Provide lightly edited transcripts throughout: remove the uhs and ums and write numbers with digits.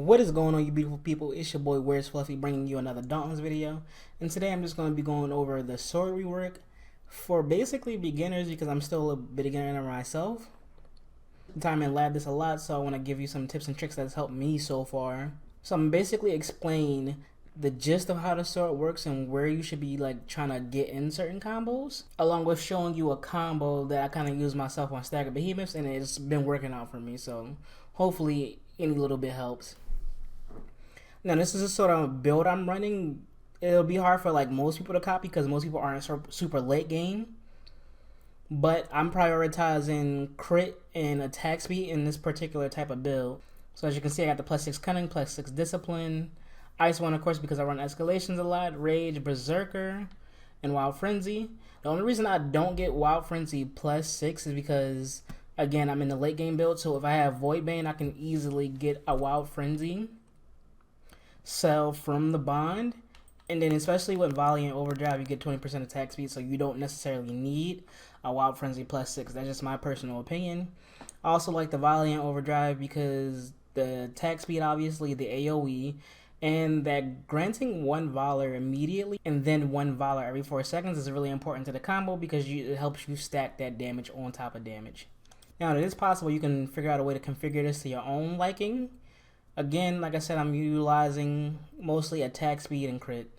What is going on, you beautiful people? It's your boy Where's Fluffy, bringing you another Dauntless video. And today I'm just going to be going over the sword rework for basically beginners, because I'm still a beginner myself. Time and lab this a lot, so I want to give you some tips and tricks that's helped me so far. So I'm basically explain the gist of how the sword works and where you should be like trying to get in certain combos, along with showing you a combo that I kind of use myself on Stagger Behemoths, and it's been working out for me, so hopefully any little bit helps. Now this is a sort of build I'm running. It'll be hard for like most people to copy because most people aren't super late game, but I'm prioritizing crit and attack speed in this particular type of build. So as you can see, I got the +6 cunning, +6 discipline, Ice 1 of course because I run escalations a lot, Rage, Berserker, and Wild Frenzy. The only reason I don't get Wild Frenzy +6 is because, again, I'm in the late game build, so if I have Void Bane, I can easily get a Wild Frenzy sell from the bond. And then especially with Volley and Overdrive, you get 20% attack speed, so you don't necessarily need a Wild Frenzy +6. That's just my personal opinion. I also like the Volley and Overdrive because the attack speed, obviously, the AoE, and that granting one Valor immediately and then one Valor every 4 seconds is really important to the combo because it helps you stack that damage on top of damage. Now, it is possible you can figure out a way to configure this to your own liking. Again, like I said, I'm utilizing mostly attack speed and crit.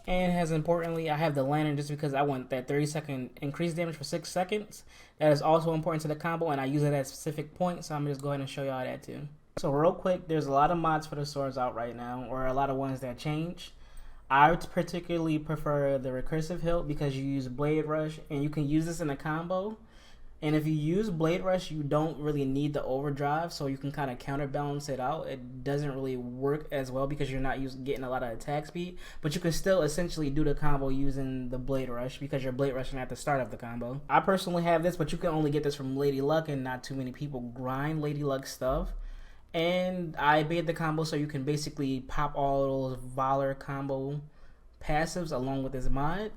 And as importantly, I have the Lantern just because I want that 30-second increased damage for 6 seconds. That is also important to the combo, and I use it at a specific point, so I'm just go ahead and show y'all that too. So real quick, there's a lot of mods for the swords out right now, or a lot of ones that change. I particularly prefer the recursive hilt because you use Blade Rush, and you can use this in a combo. And if you use Blade Rush, you don't really need the overdrive, so you can kind of counterbalance it out. It doesn't really work as well because you're not getting a lot of attack speed, but you can still essentially do the combo using the Blade Rush because you're Blade Rushing at the start of the combo. I personally have this, but you can only get this from Lady Luck, and not too many people grind Lady Luck stuff. And I made the combo so you can basically pop all those Valor combo passives along with this mod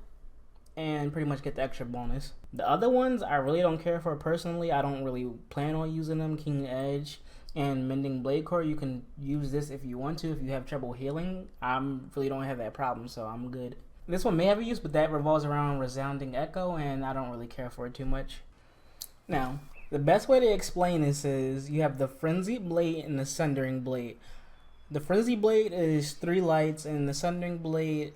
and pretty much get the extra bonus. The other ones I really don't care for personally. I don't really plan on using them. King Edge and Mending Blade Core, you can use this if you want to, if you have trouble healing. I really don't have that problem, so I'm good. This one may have a use, but that revolves around Resounding Echo, and I don't really care for it too much. Now, the best way to explain this is you have the Frenzied Blade and the Sundering Blade. The Frenzied Blade is 3 lights, and the Sundering Blade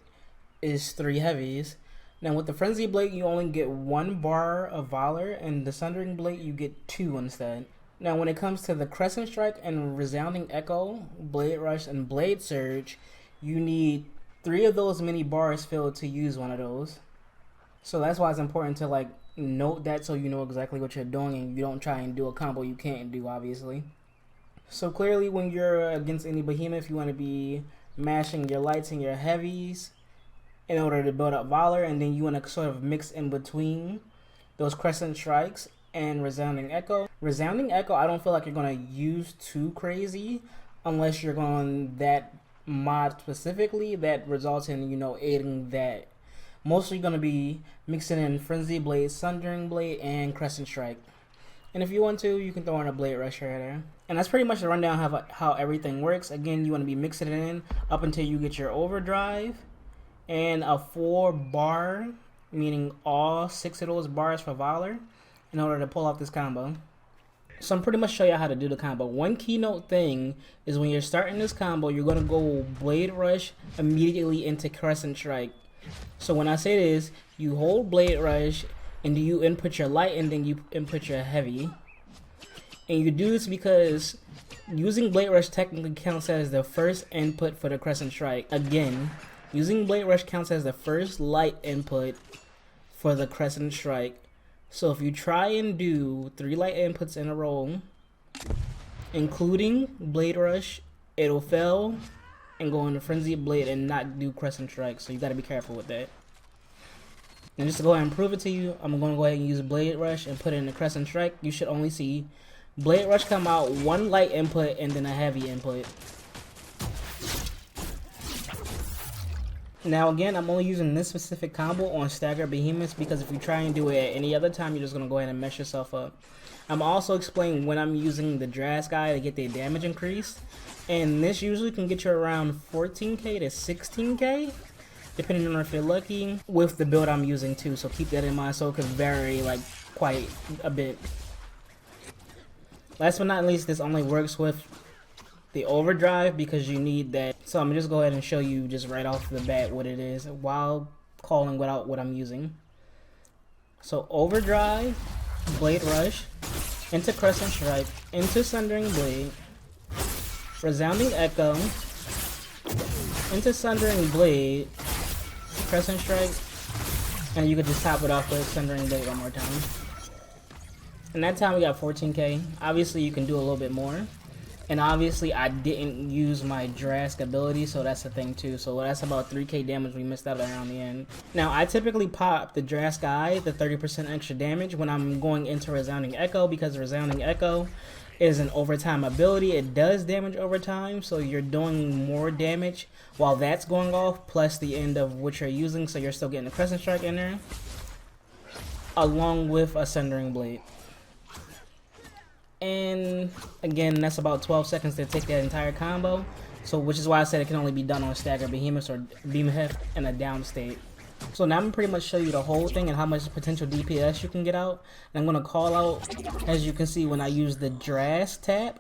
is 3 heavies. Now with the Frenzy Blade, you only get 1 bar of Valor, and the Sundering Blade, you get 2 instead. Now when it comes to the Crescent Strike and Resounding Echo, Blade Rush, and Blade Surge, you need 3 of those mini bars filled to use one of those. So that's why it's important to like note that so you know exactly what you're doing and you don't try and do a combo you can't do, obviously. So clearly when you're against any behemoth, you want to be mashing your lights and your heavies in order to build up Valor, and then you want to sort of mix in between those Crescent Strikes and Resounding Echo. Resounding Echo, I don't feel like you're going to use too crazy unless you're going that mod specifically that results in, you know, aiding that. Mostly going to be mixing in Frenzy Blade, Sundering Blade, and Crescent Strike. And if you want to, you can throw in a Blade Rush right there. And that's pretty much the rundown of how everything works. Again, you want to be mixing it in up until you get your Overdrive and a 4 bar, meaning all 6 of those bars for Valor, in order to pull off this combo. So I'm pretty much show you how to do the combo. One keynote thing is when you're starting this combo, you're going to go Blade Rush immediately into Crescent Strike. So when I say this, you hold Blade Rush and you input your light and then you input your heavy. And you do this because using Blade Rush technically counts as the first input for the Crescent Strike. Again, using Blade Rush counts as the first light input for the Crescent Strike. So if you try and do 3 light inputs in a row, including Blade Rush, it'll fail and go into Frenzied Blade and not do Crescent Strike. So you gotta be careful with that. And just to go ahead and prove it to you, I'm gonna go ahead and use Blade Rush and put it in the Crescent Strike. You should only see Blade Rush come out, 1 light input and then a heavy input. Now again, I'm only using this specific combo on Stagger Behemoths because if you try and do it at any other time, you're just going to go ahead and mess yourself up. I'm also explaining when I'm using the Dras guy to get their damage increased. And this usually can get you around 14k to 16k, depending on if you're lucky, with the build I'm using too. So keep that in mind. So it could vary like quite a bit. Last but not least, this only works with the overdrive because you need that. So I'm gonna just go ahead and show you just right off the bat what it is while calling without what I'm using. So overdrive, blade rush, into crescent strike, into sundering blade, resounding echo, into sundering blade, crescent strike, and you could just top it off with sundering blade one more time. And that time we got 14k. Obviously you can do a little bit more. And obviously I didn't use my Drask ability, so that's the thing too. So that's about 3k damage we missed out around the end. Now I typically pop the Drask Eye, the 30% extra damage, when I'm going into Resounding Echo, because Resounding Echo is an overtime ability. It does damage over time, so you're doing more damage while that's going off, plus the end of what you're using, so you're still getting a Crescent Strike in there, along with a Sundering Blade. And again, that's about 12 seconds to take that entire combo. So which is why I said it can only be done on Stagger Behemoths or Behemoth in a down state. So now I'm gonna pretty much show you the whole thing and how much potential DPS you can get out. And I'm gonna call out, as you can see, when I use the Drask tap.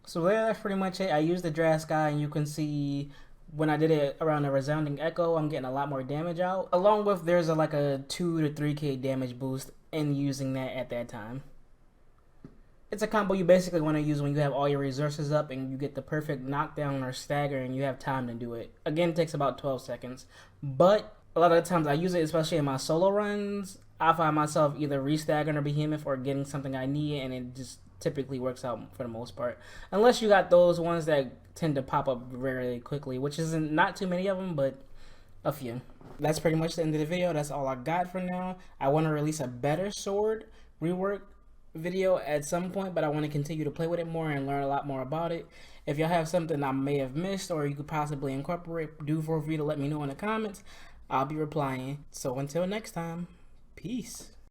So that's pretty much it. I used the Drask Eye, and you can see when I did it around the Resounding Echo, I'm getting a lot more damage out. Along with there's like a 2 to 3k damage boost in using that at that time. It's a combo you basically want to use when you have all your resources up and you get the perfect knockdown or stagger and you have time to do it. Again, it takes about 12 seconds. But a lot of the times I use it, especially in my solo runs, I find myself either re-staggering or Behemoth or getting something I need, and it just typically works out for the most part. Unless you got those ones that tend to pop up very quickly, which isn't not too many of them, but a few. That's pretty much the end of the video. That's all I got for now. I want to release a better sword rework video at some point, but I want to continue to play with it more and learn a lot more about it. If y'all have something I may have missed or you could possibly incorporate, do feel free to let me know in the comments. I'll be replying. So until next time, peace.